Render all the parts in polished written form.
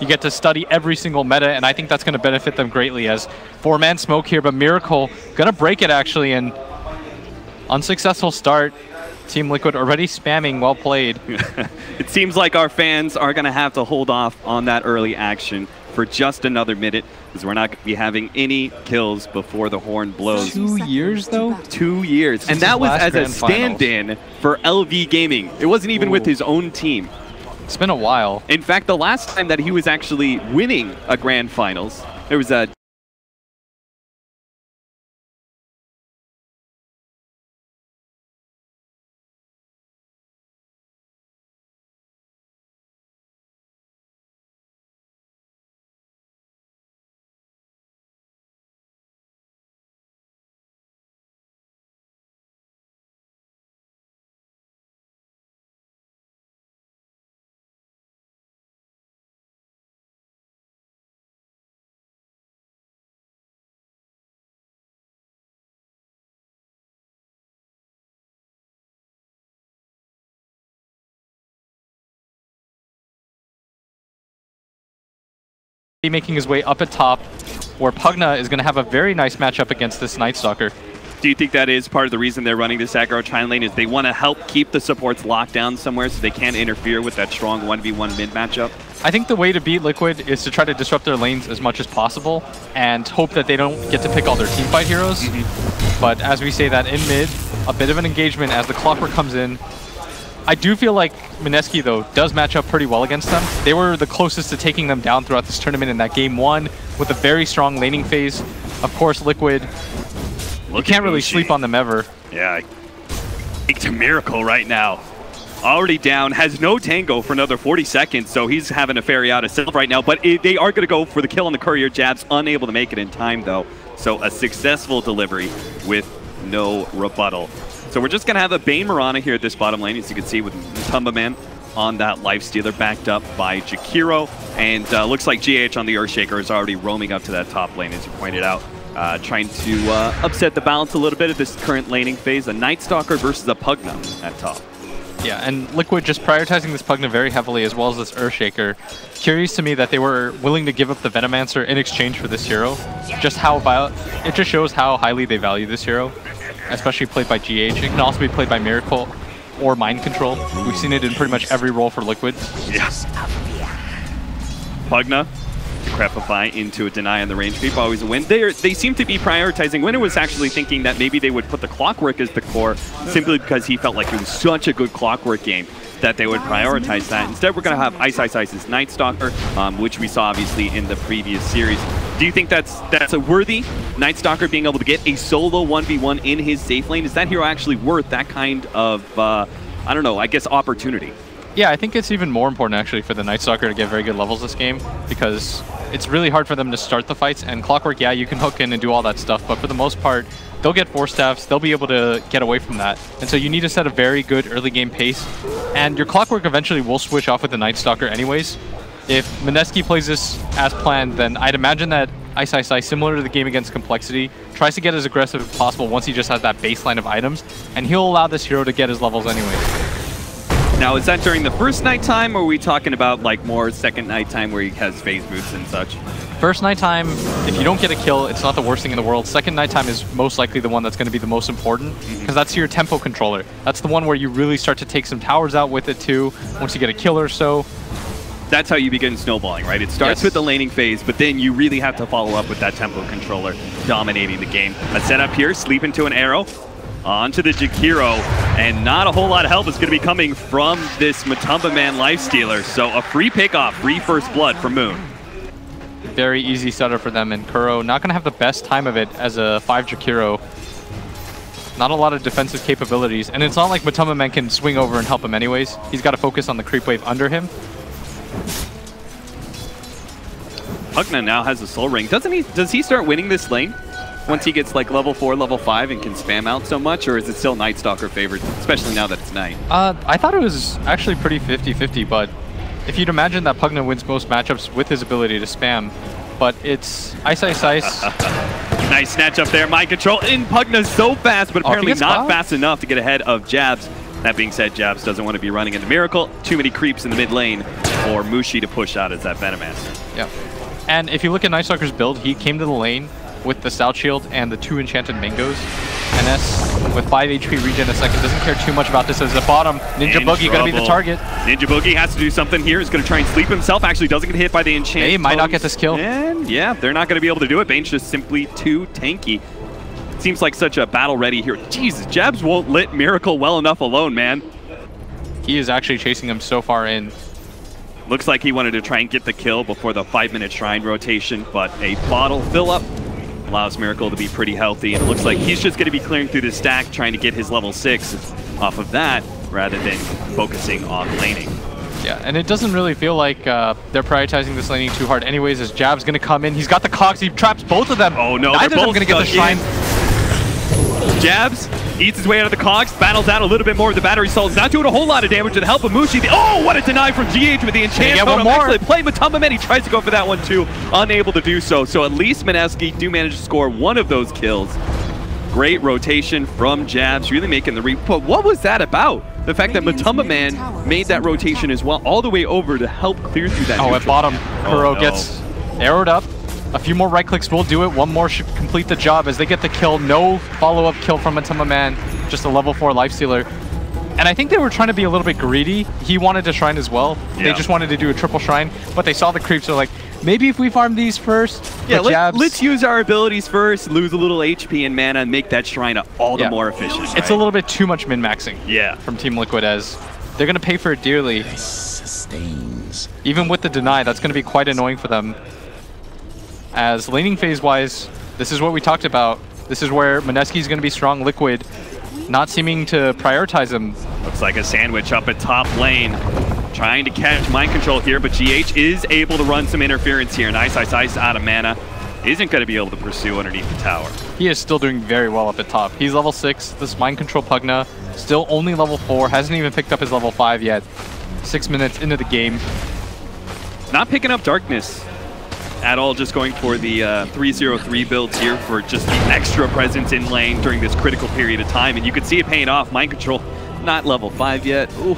You get to study every single meta, and I think that's going to benefit them greatly as 4-man smoke here, but Miracle going to break it actually, and unsuccessful start. Team Liquid already spamming, well played. It seems like our fans are going to have to hold off on that early action for just another minute, because we're not going to be having any kills before the horn blows. 2 years though? 2 years. And that was as a stand-in for LV Gaming. It wasn't even with his own team. It's been a while. In fact, the last time that he was actually winning a grand finals, there was a making his way up at top, where Pugna is going to have a very nice matchup against this Night Stalker. Do you think that is part of the reason they're running this aggro China lane, is they want to help keep the supports locked down somewhere so they can't interfere with that strong 1v1 mid matchup? I think the way to beat Liquid is to try to disrupt their lanes as much as possible and hope that they don't get to pick all their teamfight heroes. But as we say that in mid, a bit of an engagement as the Clockwork comes in. I do feel like Mineski, though, does match up pretty well against them. They were the closest to taking them down throughout this tournament in that game 1 with a very strong laning phase. Of course, Liquid, you can't really sleep on them ever. Yeah, it's a Miracle right now. Already down, has no tango for another 40 seconds, so he's having a ferry out himself right now, but they are going to go for the kill on the courier jabs, unable to make it in time, though. So a successful delivery with no rebuttal. So we're just going to have a Bane Mirana here at this bottom lane, as you can see, with Tumbaman on that Lifestealer, backed up by Jakiro. And looks like GH on the Earthshaker is already roaming up to that top lane, as you pointed out, trying to upset the balance a little bit at this current laning phase. A Night Stalker versus a Pugna at top. Yeah, and Liquid just prioritizing this Pugna very heavily, as well as this Earthshaker. Curious to me that they were willing to give up the Venomancer in exchange for this hero. Just how it just shows how highly they value this hero, especially played by GH. It can also be played by Miracle or Mind Control. We've seen it in pretty much every role for Liquid. Yes. Pugna to Crepify into a deny on the range creep, always a win. They seem to be prioritizing. Winner was actually thinking that maybe they would put the Clockwork as the core, simply because he felt like it was such a good Clockwork game that they would prioritize that. Instead, we're going to have Ice's Night Stalker, which we saw obviously in the previous series. Do you think that's a worthy Night Stalker being able to get a solo 1v1 in his safe lane? Is that hero actually worth that kind of, I don't know, I guess opportunity? Yeah, I think it's even more important actually for the Night Stalker to get very good levels this game, because it's really hard for them to start the fights. And Clockwork, yeah, you can hook in and do all that stuff, but for the most part, they'll get 4 staffs, they'll be able to get away from that. And so you need to set a very good early game pace, and your Clockwork eventually will switch off with the Night Stalker anyways. If Mineski plays this as planned, then I'd imagine that Ice, similar to the game against Complexity, tries to get as aggressive as possible once he just has that baseline of items, and he'll allow this hero to get his levels anyways. Now, is that during the first nighttime, or are we talking about like more second nighttime where he has phase boots and such? First nighttime, if you don't get a kill, it's not the worst thing in the world. Second nighttime is most likely the one that's going to be the most important, because that's your tempo controller. That's the one where you really start to take some towers out with it too, once you get a kill or so. That's how you begin snowballing, right? It starts with the laning phase, but then you really have to follow up with that tempo controller dominating the game. A setup here, sleep into an arrow, onto the Jakiro, and not a whole lot of help is going to be coming from this Matumbaman Lifestealer. So a free pickoff, free first blood for Moon. Very easy setup for them, and Kuro not going to have the best time of it as a 5 Jakiro. Not a lot of defensive capabilities, and it's not like Matumbaman can swing over and help him anyways. He's got to focus on the creep wave under him. Pugna now has a soul ring. Does he start winning this lane once he gets like level 4, level 5 and can spam out so much, or is it still Night Stalker favored, especially now that it's night? I thought it was actually pretty 50-50, but if you'd imagine that Pugna wins most matchups with his ability to spam, but it's Ice. Nice snatch up there, mind control, and Pugna's so fast, but apparently not fast enough to get ahead of jabs That being said, Jabs doesn't want to be running into Miracle. Too many creeps in the mid lane for Mushi to push out as that Venomancer. Yeah. And if you look at Nightstalker's build, he came to the lane with the Stout Shield and the 2 Enchanted Mangoes. NS with 5 HP regen a second doesn't care too much about this as the bottom. Ninja Boogie gonna be the target. Ninja Boogie has to do something here. He's gonna try and sleep himself. Actually doesn't get hit by the enchant. They might not get this kill. And yeah, they're not gonna be able to do it. Bane's just simply too tanky. Seems like such a battle ready hero. Jesus, Jabs won't let Miracle well enough alone, man. He is actually chasing him so far in. Looks like he wanted to try and get the kill before the 5-minute shrine rotation, but a bottle fill up allows Miracle to be pretty healthy, and it looks like he's just going to be clearing through the stack, trying to get his level 6 off of that, rather than focusing on laning. Yeah, and it doesn't really feel like they're prioritizing this laning too hard anyways, as Jab's going to come in. He's got the cogs, he traps both of them. Oh no, neither they're both going to get the shrine. Jabs eats his way out of the cogs, battles out a little bit more of the battery salts, not doing a whole lot of damage with the help of Mushi. Oh, what a deny from GH with the enchant totem. Actually, play Matamba Man, he tries to go for that one too, unable to do so. So at least mineski do manage to score one of those kills. Great rotation from Jabs, really making the read. But what was that about? The fact that Matamba Man made that rotation as well, all the way over to help clear through that. Oh, at bottom, Kuro gets arrowed up. A few more right clicks will do it. One more should complete the job as they get the kill. No follow-up kill from Matamba Man, just a level 4 lifestealer. And I think they were trying to be a little bit greedy. He wanted to shrine as well. Yeah. They just wanted to do a triple shrine, but they saw the creeps. So like, maybe if we farm these first. Yeah, let's use our abilities first, lose a little HP and mana, and make that shrine all the more efficient. Right? It's a little bit too much min-maxing from Team Liquid, as they're going to pay for it dearly. Even with the deny, that's going to be quite annoying for them. As laning phase-wise, this is what we talked about. This is where mineski is going to be strong. Liquid not seeming to prioritize him. Looks like a sandwich up at top lane. Trying to catch mind control here, but GH is able to run some interference here. Nice Ice out of mana. Isn't going to be able to pursue underneath the tower. He is still doing very well up at top. He's level 6. This mind control Pugna still only level 4. Hasn't even picked up his level 5 yet. 6 minutes into the game. Not picking up darkness at all, just going for the 3-0-3 builds here for just the extra presence in lane during this critical period of time, and you can see it paying off. Mind control, not level 5 yet. Ooh.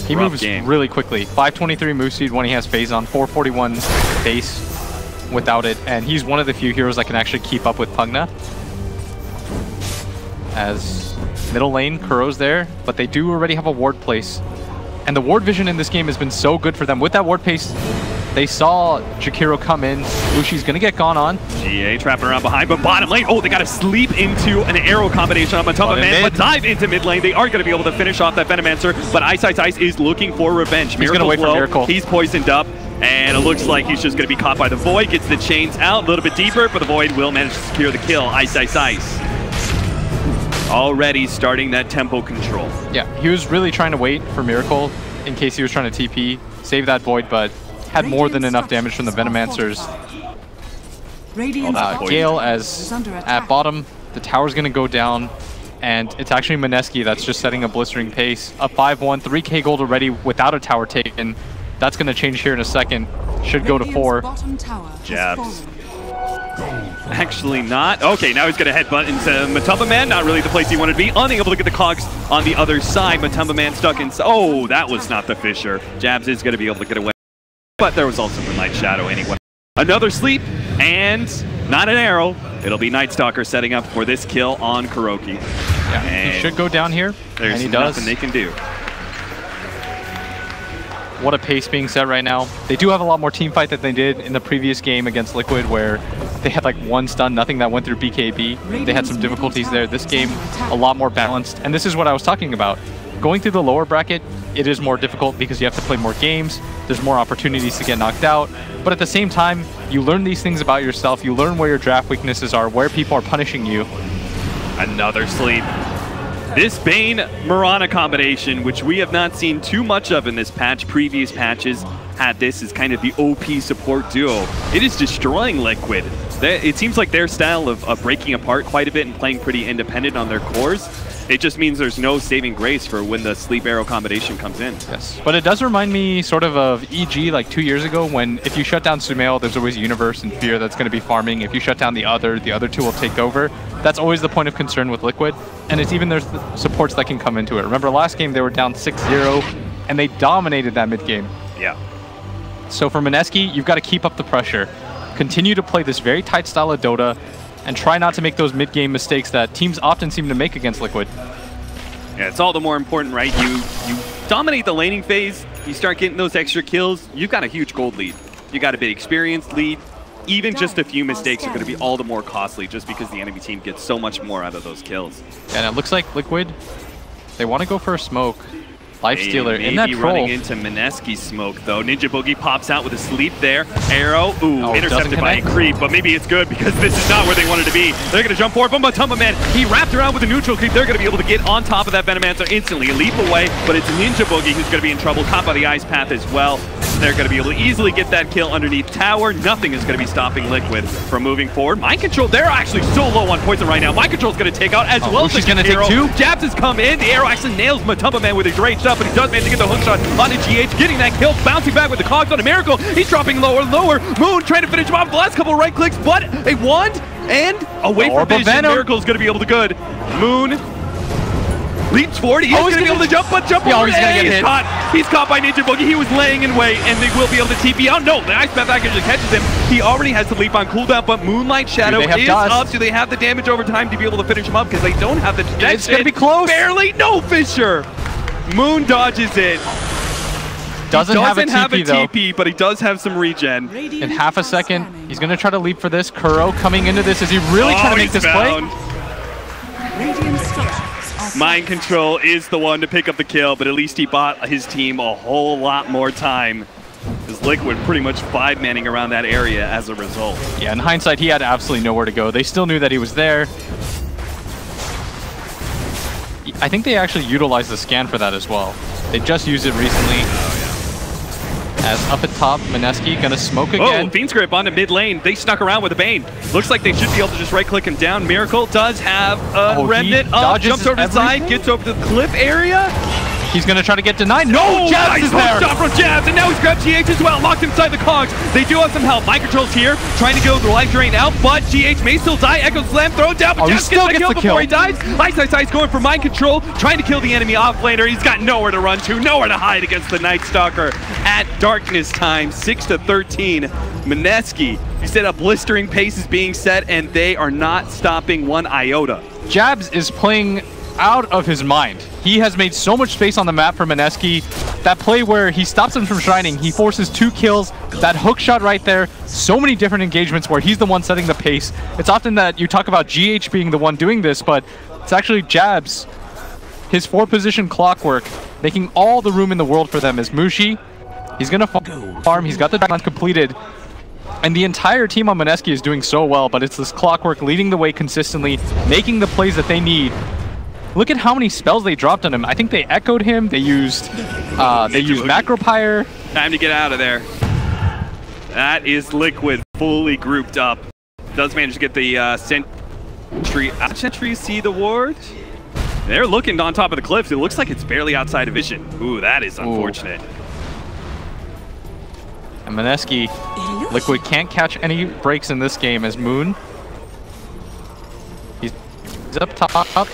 He moves really quickly. 523 move speed when he has phase on, 441 base without it, and he's one of the few heroes that can actually keep up with Pugna. As middle lane, Kuro's there, but they do already have a ward place. And the ward vision in this game has been so good for them. With that ward pace, they saw Jakiro come in. Mushi's gonna get gone on. GA trapping around behind, but bottom lane. Oh, they gotta sleep into an arrow combination on Matamba Man, but dive into mid lane. They are gonna be able to finish off that Venomancer, but Ice is looking for revenge. He's gonna wait for Miracle. He's poisoned up, and it looks like he's just gonna be caught by the Void. Gets the chains out a little bit deeper, but the Void will manage to secure the kill. Ice. Already starting that tempo control. Yeah, he was really trying to wait for Miracle in case he was trying to TP, save that Void, but had more than enough damage from the Venomancers. Gale as at bottom, the tower's gonna go down, and it's actually mineski that's just setting a blistering pace. A 5-1, 3k gold already without a tower taken. That's gonna change here in a second. Should go to 4. Jabs. Actually not. Okay, now he's gonna headbutt into Matamba Man. Not really the place he wanted to be. Unable to get the cogs on the other side. Matamba Man stuck in. Oh, that was not the Fisher. Jabs is gonna be able to get away. But there was also the Night Shadow anyway. Another sleep, and not an arrow. It'll be Nightstalker setting up for this kill on Kuroki. Yeah, and he should go down here, and he does. Nothing they can do. What a pace being set right now. They do have a lot more team fight than they did in the previous game against Liquid, where they had like one stun, nothing that went through BKB. They had some difficulties there. This game, a lot more balanced. And this is what I was talking about. Going through the lower bracket, it is more difficult because you have to play more games. There's more opportunities to get knocked out. But at the same time, you learn these things about yourself. You learn where your draft weaknesses are, where people are punishing you. Another sleep. This Bane-Mirana combination, which we have not seen too much of in this patch, previous patches had this as kind of the OP support duo. It is destroying Liquid. It seems like their style of breaking apart quite a bit and playing pretty independent on their cores. It just means there's no saving grace for when the sleep arrow combination comes in. Yes, but it does remind me sort of EG like 2 years ago, when if you shut down Sumail, there's always Universe and Fear that's going to be farming. If you shut down the other two will take over. That's always the point of concern with Liquid, and it's even their supports that can come into it. Remember last game they were down 6-0, and they dominated that mid game. Yeah. So for mineski, you've got to keep up the pressure. Continue to play this very tight style of Dota, and try not to make those mid-game mistakes that teams often seem to make against Liquid. Yeah, it's all the more important, right? You dominate the laning phase, you start getting those extra kills, you've got a huge gold lead. You got a big experience lead. Even just a few mistakes are going to be all the more costly just because the enemy team gets so much more out of those kills. And it looks like Liquid, they want to go for a smoke. Lifestealer in that troll. Running into mineski's smoke, though. Ninja Boogie pops out with a sleep there. Arrow, intercepted by a creep, but maybe it's good because this is not where they wanted to be. They're going to jump forward, but Matumba Man, he wrapped around with a neutral creep. They're going to be able to get on top of that Venomancer instantly. A leap away, but it's Ninja Boogie who's going to be in trouble, caught by the Ice Path as well. They're going to be able to easily get that kill underneath tower. Nothing is going to be stopping Liquid from moving forward. Mind Control, they're actually so low on poison right now. Mind Control's going to take out as well as she's going to take two. Jabs has come in. The arrow actually nails Matumba Man with his ranged up, but he does manage to get the hook shot onto GH, getting that kill, bouncing back with the cogs on a Miracle. He's dropping lower. Moon trying to finish him off the last couple of right clicks, but a wand and away from vision. Miracle's going to be able to good. Moon leaps forward. He's going to be able to jump over. He's caught. He's caught by Ninja Boogie. He was laying in wait, and they will be able to TP out. No, the Ice Path actually catches him. He already has the leap on cooldown, but Moonlight Shadow is up. Do they have the damage over time to be able to finish him up? Because they don't have the detection. It's going to be close. Barely. No, Fisher. Moon dodges it. Doesn't have a TP, but he does have some regen. In half a second, he's going to try to leap for this. Kuro coming into this. Is he really trying to make this play? Mind Control is the one to pick up the kill, but at least he bought his team a whole lot more time. Because Liquid pretty much 5-manning around that area as a result. Yeah, in hindsight, he had absolutely nowhere to go. They still knew that he was there. I think they actually utilized the scan for that as well. They just used it recently. As up at top, mineski gonna smoke again. Oh, Fiend's Grip onto mid lane. They snuck around with a Bane. Looks like they should be able to just right-click him down. Miracle does have a remnant up, jumps over to the side, gets over to the cliff area. He's gonna try to get denied. No, Jabs is there. Stop from Jabs, and now he's grabbed GH as well, locked inside the cogs. They do have some help. Mind Control's here, trying to go the life drain out, but GH may still die. Echo Slam thrown down, but Jabs gets the kill before he dies. Ice going for Mind Control, trying to kill the enemy offlaner. He's got nowhere to run to, nowhere to hide against the Night Stalker. At darkness time, 6-13. mineski, you said a blistering pace is being set, and they are not stopping one iota. Jabs is playing out of his mind. He has made so much space on the map for mineski. That play where he stops him from shining, he forces 2 kills, that hook shot right there, so many different engagements where he's the one setting the pace. It's often that you talk about GH being the one doing this, but it's actually Jabs. His 4-position clockwork, making all the room in the world for them is Mushi. He's gonna farm, he's got the Dragon completed. And the entire team on mineski is doing so well, but it's this clockwork leading the way consistently, making the plays that they need. Look at how many spells they dropped on him. I think they echoed him. They used Macropyre. Time to get out of there. That is Liquid fully grouped up. Does manage to get the sentry. Sentry see the ward. They're looking on top of the cliffs. It looks like it's barely outside of vision. Ooh, that is unfortunate. And mineski, Liquid can't catch any breaks in this game as Moon. He's up top.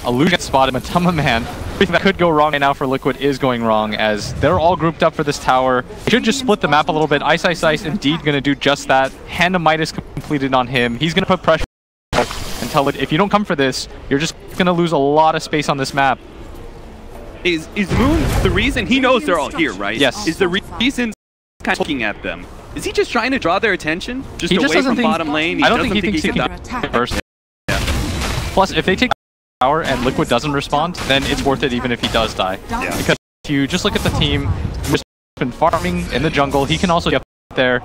Illusion spotted. Matumba Man. Everything that could go wrong right now for Liquid is going wrong as they're all grouped up for this tower. They should just split the map a little bit. Ice indeed going to do just that. Hand of Midas completed on him. He's going to put pressure and tell it, if you don't come for this, you're just going to lose a lot of space on this map. Is Moon the reason? He knows they're all here, right? Yes. Is the reason kind of looking at them? Is he just trying to draw their attention? Just he away doesn't from think, bottom lane? I don't think he thinks he can get first. Yeah. Plus, if they take power and Liquid doesn't respond, then it's worth it even if he does die. Yeah. Because if you just look at the team, he's been farming in the jungle. He can also get up there,